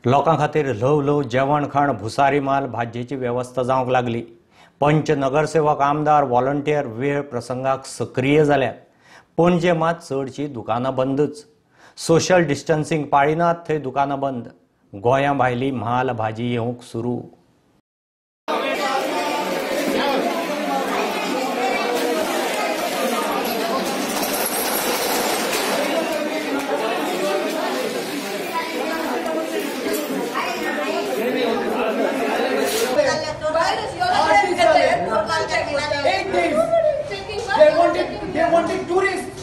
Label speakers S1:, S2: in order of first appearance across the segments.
S1: लोकां खातीर ल्हव ल्हव जेवण खाण भुसारी माल भाजयेची वेवस्था जावंक लागली। पंच नगरसेवक आमदार व्हॉलंटियर वेळ प्रसंगाक सक्रिय जाल्यात। पणजे मात चडशीं दुकानां बंदच। सोशल डिस्टन्सिंग पाळिनात थंय दुकानां बंद। गोंयां भायली म्हाल भाजी येवंक सुरू।
S2: They wanted tourists.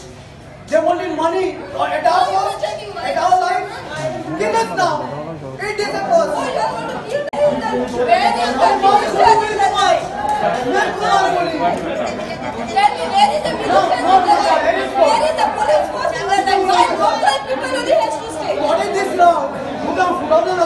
S2: They wanted money at our cost, at our life. Kill us now. 8 days of cost. Where is the police force? What is this now? Local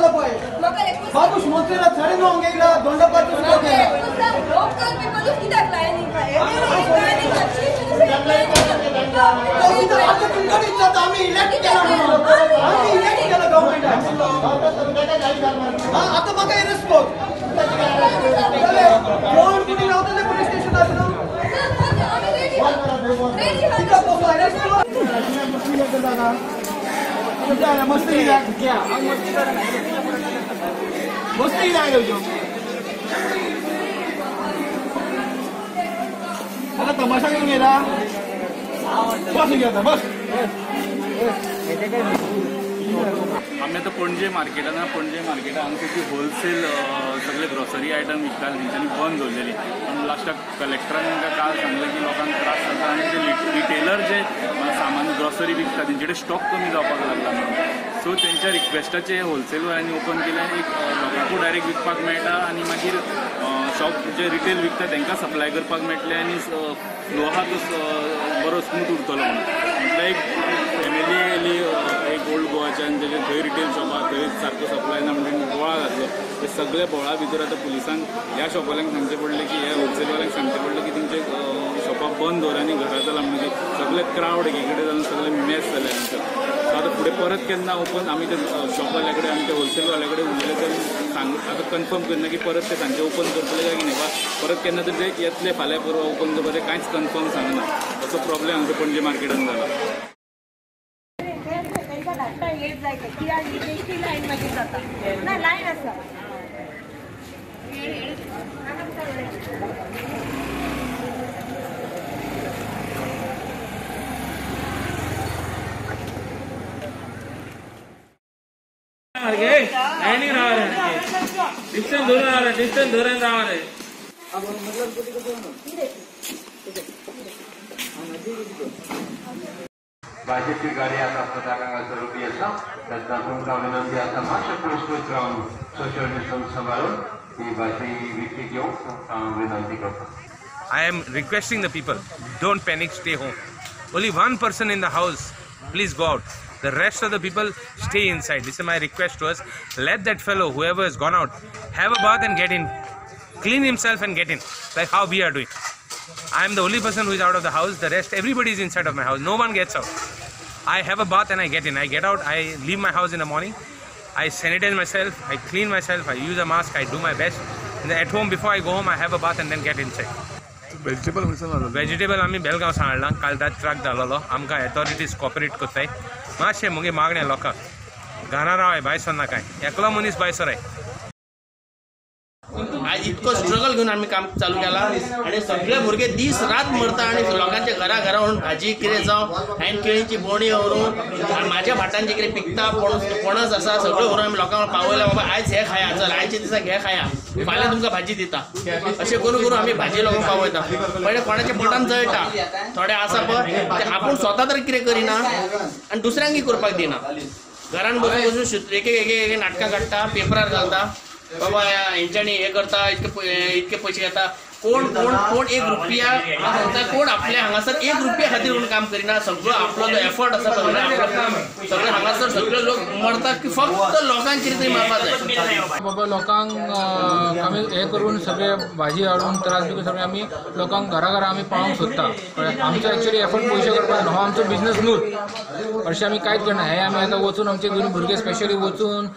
S2: आता तमाशा घेऊन गेला बस घेता बस
S3: आम्ही आता पणजे मार्केटान आमची होलसेल सगळे ग्रोसरी आयटम विकताले तेंच्यांनी बंद दवरलेली। पण लास्टाक कलेक्टरान तांकां काल सांगलें की लोकांक त्रास जाता आनी ते रिटेलर जे सामान ग्रोसरी विकता तेंचे कडेन स्टॉक कमी जावपाक लागला म्हणून। सो तेंच्या रिक्वेस्टाचे होलसेलवाल्यांनी ओपन केलें, एक लोकांकूय डायरेक्ट विकपाक मेळटा आनी मागीर शॉप जे रिटेल विकता तांकां सप्लाय करपाक मेळटलें आनी फ्लो आहा तो बरो स्मूथ उरतलो म्हणून। म्हटल्यार एक फॅमिली येयली एक ओल्ड गोवाच्यान तेजे थंय रिटेल शॉप आहा थंय सारको सप्लाय ना म्हणून बोळा घातलो। ते सगळे बोळा भितर आतां पुलिसांक ह्या शॉपवाल्यांक सांगचें पडलें की ह्या होलसेलवाल्यांक सांगचें पडलें की तेंचे शॉपां बंद दवर आनी घरा चला म्हणजे सगळे क्रावड एके कडेन जावन सगळे मॅस जाले आमचो। सो आतां फुडें परत केन्ना ओपन आमी ते शॉपवाल्या कडेन आनी ते होलसेलवाल्या कडेन उलयले तर सांग आतां कन्फर्म करना की परत ते सांजे ओपन करतले काय की नाही, परत केन्ना तर ते येतले फाल्यां परवा ओपन करपाक ते कांयच कन्फर्म सांगना। असो प्रॉब्लेम आमच्या पणजे मार्केटान जाला।
S4: भाजपची गाडी आता पताकांगाचं रूपी असा त्याचा तुमका विनंती आता मातशें पयस रावन सोशल डिस्टन्स सांबाळून ही भाजी विकती घेवंक विनंती करता।
S5: I am requesting the people, don't panic, stay home. Only one person in the house, please go out. The rest of the people stay inside. This is my request to us. Let that fellow, whoever has gone out, have a bath and get in. Clean himself and get in, like how we are doing. I am the only person who is out of the house. The rest, everybody is inside of my house. No one gets out. I have a bath and I get in. I get out, I leave my house in the morning. I sanitize myself, I clean myself, I use a mask, I do my best. And then at home, before I go home, I have a bath and then get inside. Vegetable आम्ही बेलगांव सांडला काल रात truck धाडलो। आमकां authorities cooperate करताय। मातशें मुगे मागणें लोकांक घरा रावाय भायर सरना काय, एकलो मनीस भायर सराय।
S6: आज इतको स्ट्रगल घेऊन आम्ही काम चालू केला आणि सगळे भुरगे दीस रात मरता आणि लोकांच्या घरा व्हरून भाजी कितें जावं हांवें केळीची बोणी व्हरून माझ्या भाटांचे कितें पिकता पणस आसा सगळें व्हरून आमी लोकांक पावयला बाबा आयज हे खाया चल आयच्या दिसा हे खाया फाल्यां तुमकां भाजी दिता अशें करून करून आमी भाजी लोकांक पावयता। पयलें कोणाच्या पोटान जळटा थोडे आसा पळय ते आपूण स्वता तर कितें करिना आनी दुसऱ्यांकय करपाक दिना। घरान बसून बसून एक नाटकां काडटा पेपरार घालता बाबा हेंच्यांनी हे करता इतके पैसे घेता कोण कोण कोण 1 रुपया कोण आपल्या हांगासर 1 रुपया खातीर म्हणून काम करिना। सगळो आपलो जो एफर्ट आसा सगळे हांगासर सगळे लोक मरतात की फक्त लोकांक कितें तरी मारपाक जाय
S7: बाबा लोकांक आमी हे करून सगळे भाजी हाडून त्रास बी सगळे आमी लोकांक घरा घरा आमी पावोवंक सोदता। आमचो एक्चुअली एफर्ट पयशे करपाक हो आमचो बिजनेस न्हूच अशें आमी कांयच करना। हे आमी आतां वचून आमचे दोन भुरगे स्पेशली वचून